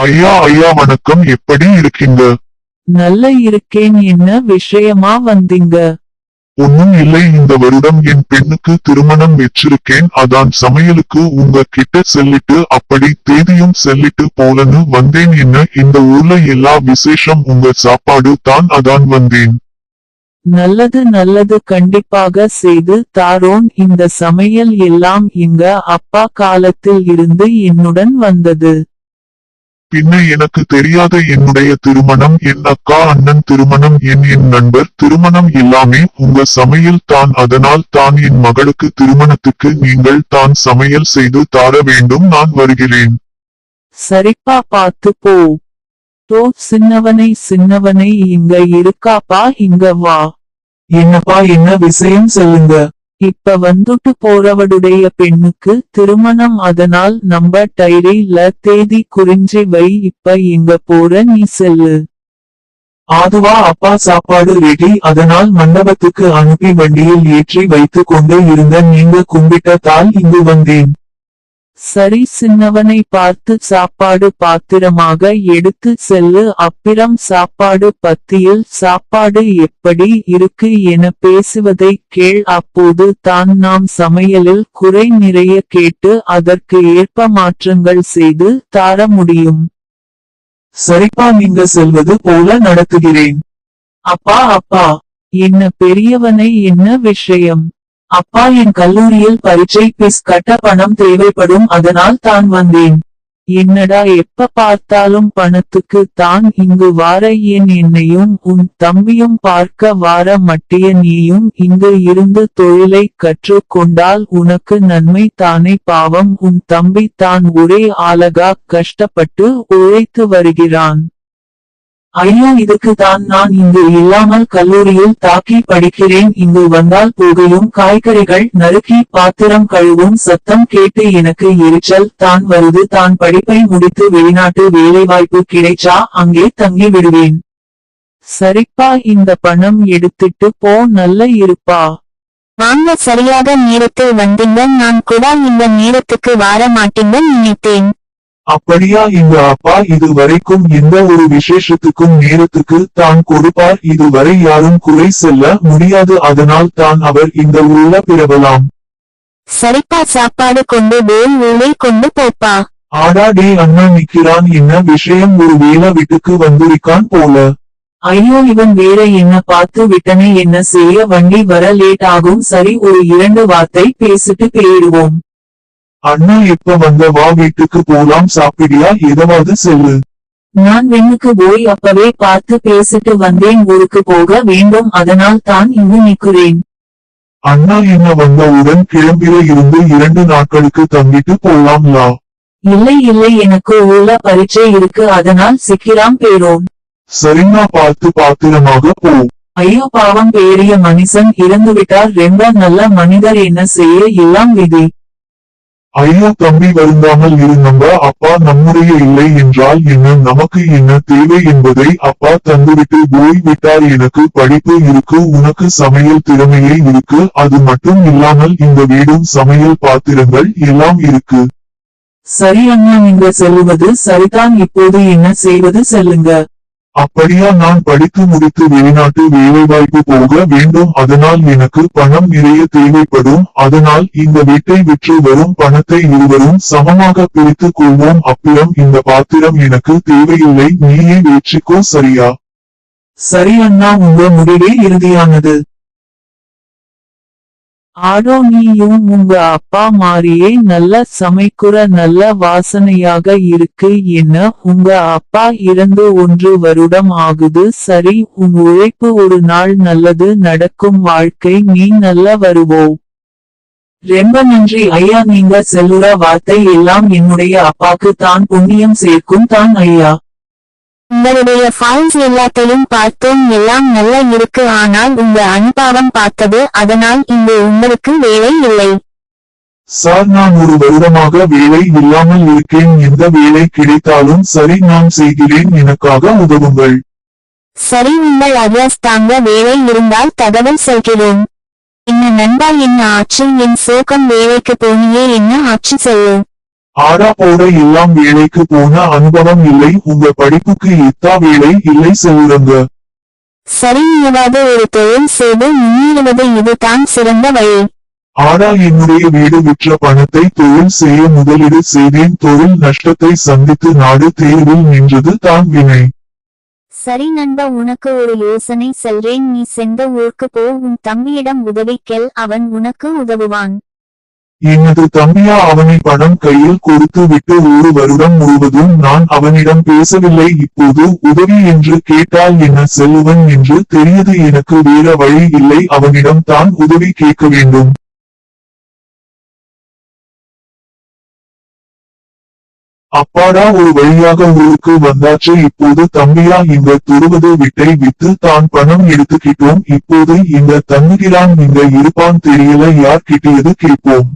ஐயா ஐயா வணக்கம், எப்படி இருக்கீங்க? நல்ல இருக்கேன். என்ன விஷயமா வந்தீங்க? ஒண்ணும் இல்லை, இந்த வருடம் என் பெண்ணுக்கு திருமணம் வச்சிருக்கேன். அதான் சமையலுக்கு உங்க கிட்ட சொல்லிட்டு அப்படி தேதியும் சொல்லிட்டு போலன்னு வந்தேன். என்ன இந்த ஊர்ல எல்லா விசேஷம் உங்க சாப்பாடு தான், அதான் வந்தேன். நல்லது நல்லது, கண்டிப்பாக செய்து தாரோன். இந்த சமையல் எல்லாம் எங்க அப்பா காலத்தில் இருந்து என்னுடன் வந்தது. பின்ன எனக்கு தெரியாத என்னுடைய திருமணம், என் அக்கா அண்ணன் திருமணம், என் நண்பர் திருமணம் எல்லாமே உங்க சமையல் தான். அதனால் தான் என் மகளுக்கு திருமணத்துக்கு நீங்கள் தான் சமையல் செய்து தார வேண்டும். நான் வருகிறேன். சரிப்பா, பார்த்து போ. டோ சின்னவனை இங்க இருக்காப்பா, இங்க வா. என்னப்பா, என்ன விஷயம் சொல்லுங்க. இப்ப வந்துட்டு போறவடுடைய பெண்ணுக்கு திருமணம், அதனால் நம்ம டைரியில தேதி குறிஞ்சி வை. இப்ப எங்க போற, நீ செல்லு. ஆதுவா அப்பா, சாப்பாடு ரெடி. அதனால் மண்டபத்துக்கு அனுப்பி வண்டியில் ஏற்றி வைத்து கொண்டு இருந்த நீங்க கும்பிட்ட தால் இங்கு வந்தேன். சரி, சின்னவனை பார்த்து சாப்பாடு பாத்திரமாக எடுத்து செல்லு. அப்புறம் சாப்பாடு பத்தியில் சாப்பாடு எப்படி இருக்கு என பேசுவதை கேள். அப்போது தான் நாம் சமையலில் குறை நிறைய கேட்டு அதற்கு ஏற்ப மாற்றங்கள் செய்து தார முடியும். சரிப்பா, நீங்க செல்வது போல நடத்துகிறேன். அப்பா அப்பா. என்ன பெரியவனை, என்ன விஷயம்? அப்பா, என் கல்லூரியில் பரீட்சை பீஸ் கட்ட பணம் தேவைப்படும், அதனால் தான் வந்தேன். என்னடா எப்ப பார்த்தாலும் பணத்துக்கு தான் இங்கு வார? என்னையும் உன் தம்பியும் பார்க்க வார மட்டிய நீயும் இங்கு இருந்து தொழிலை கற்று கொண்டால் உனக்கு நன்மை தானே? பாவம், உன் தம்பி தான் ஒரே ஆளகா கஷ்டப்பட்டு உழைத்து வருகிறான். ஐயோ, இதுக்கு தான் நான் இங்கு இல்லாமல் கல்லூரியில் தாக்கி படிக்கிறேன். இங்கு வந்தால் போகையும் காய்கறிகள் நறுக்கி பாத்திரம் கழுவும் சத்தம் கேட்டு எனக்கு எரிச்சல் தான் வருது. தான் படிப்பை முடித்து வெளிநாட்டு வேலைவாய்ப்பு கிடைச்சா அங்கே தங்கி விடுவேன். சரிப்பா, இந்த பணம் எடுத்துட்டு போ, நல்ல இருப்பா. வாங்க, சரியாக நேரத்தில் வந்தீங்க. நான் கூட இந்த நேரத்துக்கு வார மாட்டீங்க நினைத்தேன். அப்படியா? இங்க அப்பா இது வரைக்கும் எந்த ஒரு விசேஷத்துக்கும் நேரத்துக்கு தான் கொடுப்பார். இதுவரை யாரும் குறை சொல்ல முடியாது. அதனால் தான் அவர் இந்த ஊர்ல பிறவலாம். சரிப்பா, சாப்பாடு கொண்டு போய் ஊரை கொண்டு போப்பா. ஆடா டே, அண்ணா நிக்கிறான். என்ன விஷயம்? ஒரு வேலை வீட்டுக்கு வந்திருக்கான் போல. ஐயோ, இவன் வேற என்ன பார்த்து விட்டனே, என்ன செய்ய? வண்டி வர லேட் ஆகும். சரி, ஒரு 2 வார்த்தை பேசிட்டு போயிடுவோம். அண்ணா எப்ப வந்த? வா, வீட்டுக்கு போலாம். சாப்பிடியா? ஏதாவது சொல்லு. நான் வெண்ணுக்கு போய் அப்பவே பார்த்து பேசிட்டு வந்தேன். ஊருக்கு போக வேண்டும், அதனால் தான் இங்கு நிற்கிறேன். அண்ணா, என்ன வந்தவுடன் கிளம்பில இருந்து 2 நாட்களுக்கு தங்கிட்டு போலாம்லா? இல்லை இல்லை, எனக்கு ஊர்ல பரீட்சை இருக்கு, அதனால் சீக்கிரம் போயிரோம். சரிண்ணா, பார்த்து பாத்திரமாக போ. ஐயோ பாவம், பெரிய மனுஷன் இறந்துவிட்டார். ரொம்ப நல்ல மனிதர், என்ன செய்ய, எல்லாம் விதி. ஐயா தம்பி, வருந்தாமல் இரு. நம்ம அப்பா நம்முடைய இல்லை என்றால் என்ன? நமக்கு என்ன தேவை என்பதை அப்பா தந்துவிட்டு போய் விட்டார். எனக்கு படிப்பு இருக்கு, உனக்கு சமையல் திறமையே இருக்கு. அது மட்டும் இல்லாமல் இந்த வீடும் சமையல் பாத்திரங்கள் எல்லாம் இருக்கு. சரி அண்ணா, நீங்க சொல்லுவது சரிதான். இப்போது என்ன செய்வது சொல்லுங்க. அப்படியா? நான் படித்து முடித்து வெளிநாட்டு வேலைவாய்ப்பு போக வேண்டும். அதனால் எனக்கு பணம் நிறைய தேவைப்படும். அதனால் இந்த வீட்டை விற்று வரும் பணத்தை இருவரும் சமமாக பிரித்துக் கொள்வோம். அப்புறம் இந்த பாத்திரம் எனக்கு தேவையில்லை, நீயே வெற்றிக்கோ. சரியா? சரி அண்ணா, உங்க முடிவே இறுதியானது. ஆடோ, நீயும் உங்க அப்பா மாரியே நல்ல சமைக்குற, நல்ல வாசனையாக இருக்கு. என்ன, உங்க அப்பா இறந்து 1 வருடம் ஆகுது. சரி, உன் உழைப்பு ஒரு நாள் நல்லது நடக்கும். வாழ்க்கை நீ நல்ல வருவோ. ரொம்ப நன்றி ஐயா, நீங்க சொல்லுற வார்த்தை எல்லாம் என்னுடைய அப்பாக்கு தான் புண்ணியம் சேர்க்கும் தான் ஐயா. உங்களுடைய ஃபைல்ஸ் எல்லாத்தையும் பார்த்தோம், எல்லாம் நல்லா இருக்கு. ஆனால் உங்க அனுபவம் பார்த்தது, அதனால் இங்கு உங்களுக்கு வேலை இல்லை. சார், நான் 1 வருடமாக வேலை இல்லாமல் இருக்கேன். எந்த வேலை கிடைத்தாலும் சரி, நான் செய்கிறேன். எனக்காக உதவுங்கள். சரி, உங்கள் அட்ரஸ் தாங்க. வேலை இருந்தால் தகவல் சொல்கிறோம். என்ன நண்பா, என்ன ஆச்சு? என் சோகம், வேலைக்கு போனியே, என்ன ஆச்சு சொல்லு. ஆடா போட எல்லாம் வேலைக்கு போன அனுபவம் இல்லை, உங்க படிப்புக்கு எத்தா வேலை இல்லை செல்லுறங்க. சரி, ஏதாவது ஒரு தொழில் செய்து முன்னேறுவது இதுதான் சிறந்த வழி. ஆடா என்னுடைய வீடு விற்ற பணத்தை தொழில் செய்ய முதலீடு செய்தேன், தொழில் நஷ்டத்தை சந்தித்து நாடு தேர்வில் நின்றது தான் வினை. சரி நண்பா, உனக்கு ஒரு யோசனை சொல்றேன், நீ சென்ற ஊருக்கு போ, உன் தம்பியிடம் உதவி கேள், அவன் உனக்கு உதவுவான். எனது தம்பியா? அவனை பணம் கையில் கொடுத்து விட்டு ஒரு வருடம் முழுவதும் நான் அவனிடம் பேசவில்லை, இப்போது உதவி என்று கேட்டால் என்ன செல்லுவன் என்று தெரியுது, எனக்கு வேற வழி இல்லை, அவனிடம் தான் உதவி கேட்க வேண்டும். அப்பாடா, ஒரு வழியாக ஊருக்கு வந்தாச்சு, இப்போது தம்பியா இந்த துருவது விட்டை வித்து தான் பணம் எடுத்துக்கிட்டோம், இப்போது இந்த தங்குகிறான் இங்க இருப்பான் தெரியல, யார் கிட்டியது கேட்போம்.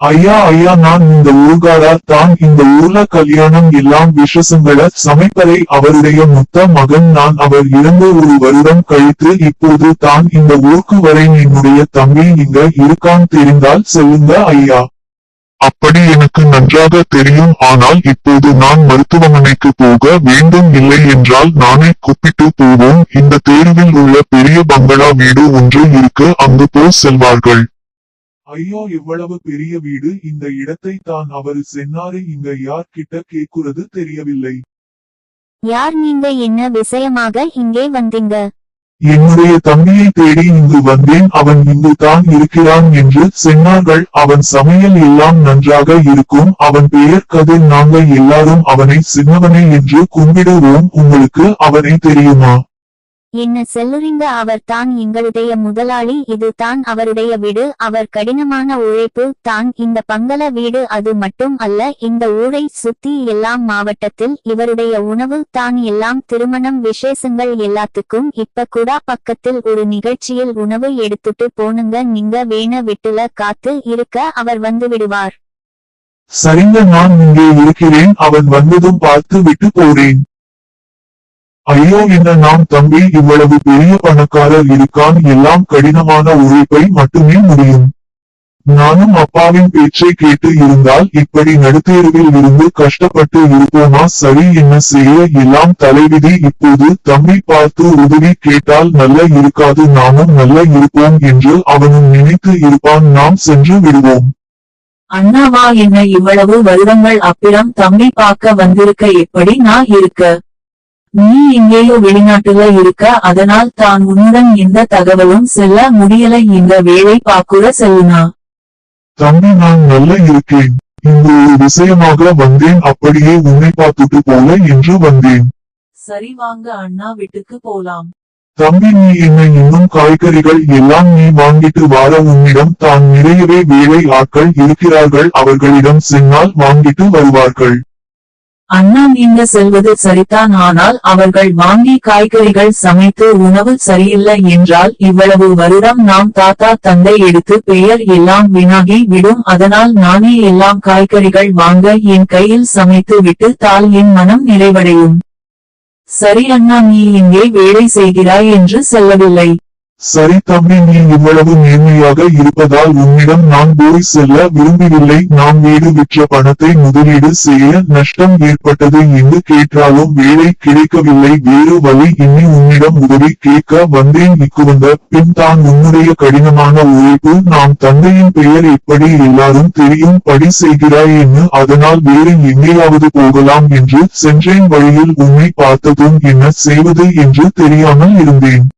ஐயா ஐயா, நான் இந்த ஊர்காரா தான், இந்த ஊர்ல கல்யாணம் எல்லாம் விசேஷங்கள சமைப்பதை அவருடைய மொத்த மகன் நான், அவர் இறந்து ஒரு வருடம் கழித்து இப்போது தான் இந்த ஊருக்கு வரேன், என்னுடைய தம்பி இங்க இருக்கான், தெரிந்தால் சொல்லுங்க ஐயா. அப்படி எனக்கு நன்றாக தெரியும், ஆனால் இப்போது நான் மருத்துவமனைக்கு போக வேண்டும், இல்லை என்றால் நானே கூப்பிட்டு போவோம், இந்த தெருவில் உள்ள பெரிய பங்களா வீடு ஒன்று இருக்கு, அங்கு போ செல்வார்கள். ஐயோ, இவ்வளவு பெரிய வீடு, இந்த இடத்தை தான் அவரு சென்னாரு, இங்க யார் கிட்ட கேக்குறது தெரியவில்லை. யார் நீங்க, என்ன விஷயமாக இங்கே வந்தீங்க? என்னுடைய தம்பியை தேடி இங்கு வந்தேன், அவன் இங்கு தான் இருக்கிறான் என்று சொன்னார்கள், அவன் சமையல் எல்லாம் நன்றாக இருக்கும், அவன் பெயர் கதிர், நாங்க எல்லாரும் அவனை சின்னவனே என்று கும்பிடுவோம், உங்களுக்கு அவனை தெரியுமா? என்ன சொல்லுறீங்க? அவர் தான் எங்களுடைய முதலாளி, இது தான் அவருடைய வீடு, அவர் கடினமான உழைப்பு தான் இந்த பங்கள வீடு, அது மட்டும் அல்ல, இந்த ஊரை சுத்தி எல்லாம் மாவட்டத்தில் இவருடைய உணவு தான் எல்லாம், திருமணம் விசேஷங்கள் எல்லாத்துக்கும், இப்ப கூட பக்கத்தில் ஒரு நிகழ்ச்சியில் உணவு எடுத்துட்டு போனுங்க, நீங்க வேண விட்டுல காத்து இருக்க அவர் வந்து விடுவார். சரிங்க, நான் இங்கே இருக்கிறேன், அவன் வந்ததும் பார்த்து விட்டு போறேன். ஐயோ, என்ன நாம் தம்பி இவ்வளவு பெரிய பணக்காரர் இருக்கான், எல்லாம் கடினமான உழைப்பை மட்டுமே முடியும். நானும் அப்பாவின் பேச்சை கேட்டு இருந்தால் இப்படி நடுத்தேருவில் இருந்து கஷ்டப்பட்டு இருப்போமா? சரி, என்ன செய்ய, எல்லாம் தலைவிதி, இப்போது தம்பி பார்த்து உதவி கேட்டால் நல்ல இருக்காது, நாமும் நல்ல இருப்போம் என்று அவனும் நினைத்து இருப்பான், நாம் சென்று விடுவோம். அண்ணாவா, என்ன இவ்வளவு வருடங்கள் அப்புறம் தம்பி பார்க்க வந்திருக்க, எப்படி நான் இருக்க? நீ எங்கேயோ வெளிநாட்டுல இருக்க, அதனால் தான் உன்னுடன் எந்த தகவலும் செல்ல முடியல, இந்த வேலை பாக்குற செல்லுனா? தம்பி, நான் நல்ல இருக்கேன், இந்த ஒரு விஷயமாக வந்தேன், அப்படியே உன்னை பார்த்துட்டு போல என்று வந்தேன். சரி வாங்க அண்ணா, வீட்டுக்கு போலாம். தம்பி, நீ என்ன இன்னும் காய்கறிகள் எல்லாம் நீ வாங்கிட்டு வார, உன்னிடம் தான் நிறையவே வேலை ஆட்கள் இருக்கிறார்கள், அவர்களிடம் சென்னால் வாங்கிட்டு வருவார்கள். அண்ணா, நீங்க செல்வது சரிதான், ஆனால் அவர்கள் வாங்கி காய்கறிகள் சமைத்து உணவு சரியில்லை என்றால் இவ்வளவு வருடம் நாம் தாத்தா தந்தை எடுத்து பெயர் எல்லாம் வீணாகி விடும், அதனால் நானே எல்லாம் காய்கறிகள் வாங்க என் கையில் சமைத்து விட்டு தால் என் மனம் நிறைவடையும். சரி அண்ணா, நீ இங்கே வேலை செய்கிறாய் என்று சொல்லவில்லை. சரி தம்பி, நீ இவ்வளவு நேர்மையாக இருப்பதால் உன்னிடம் நான் போய் செல்ல விரும்பவில்லை, நாம் வீடு விற்ற பணத்தை முதலீடு செய்ய நஷ்டம் ஏற்பட்டது என்று கேட்டாலும் வேலை கிடைக்கவில்லை, வேறு வழி எண்ணி உன்னிடம் உதவி கேட்க வந்தேன், இக்குவந்த பின் தான் உன்னுடைய கடினமான உழைப்பு, நாம் தந்தையின் பெயர் எப்படி எல்லாரும் தெரியும் படி செய்கிறாய் என்று, அதனால் வேறு எங்கேயாவது போகலாம் என்று சென்றேன், வழியில் உன்னை பார்த்ததும் என்ன செய்வது என்று தெரியாமல் இருந்தேன்.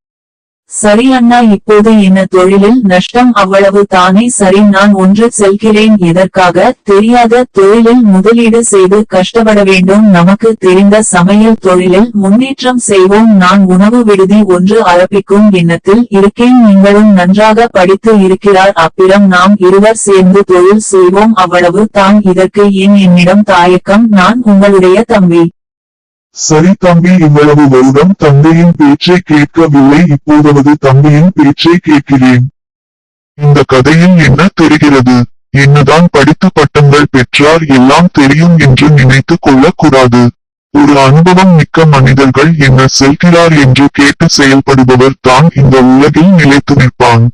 சரி அண்ணா, இப்போது என்ன தொழிலில் நஷ்டம் அவ்வளவு தானே, சரி நான் ஒன்று செல்கிறேன், எதற்காக தெரியாத தொழிலில் முதலீடு செய்து கஷ்டப்பட வேண்டும், நமக்கு தெரிந்த சமையல் தொழிலில் முன்னேற்றம் செய்வோம், நான் உணவு விடுதி ஒன்று ஆரம்பிக்கும் எண்ணத்தில் இருக்கேன், நீங்களும் நன்றாக படித்து இருக்கிறார், அப்புறம் நாம் இருவர் சேர்ந்து தொழில் செய்வோம், அவ்வளவு தான், இதற்கு ஏன் என்னிடம் தயக்கம், நான் உங்களுடைய தம்பி. சரி தம்பி, இவ்வளவு வருடம் தந்தையின் பேச்சை கேட்கவில்லை, இப்போதாவது தம்பியின் பேச்சை கேட்கிறேன். இந்த கதையில் என்ன தெரிகிறது? என்னதான் படித்து பட்டங்கள் பெற்றார், எல்லாம் தெரியும் என்று நினைத்து கொள்ளக்கூடாது. ஒரு அனுபவம் மிக்க மனிதர்கள் என்ன செல்கிறார் என்று கேட்டு செயல்படுபவர் தான் இந்த உலகில் நிலைத்து நிற்பான்.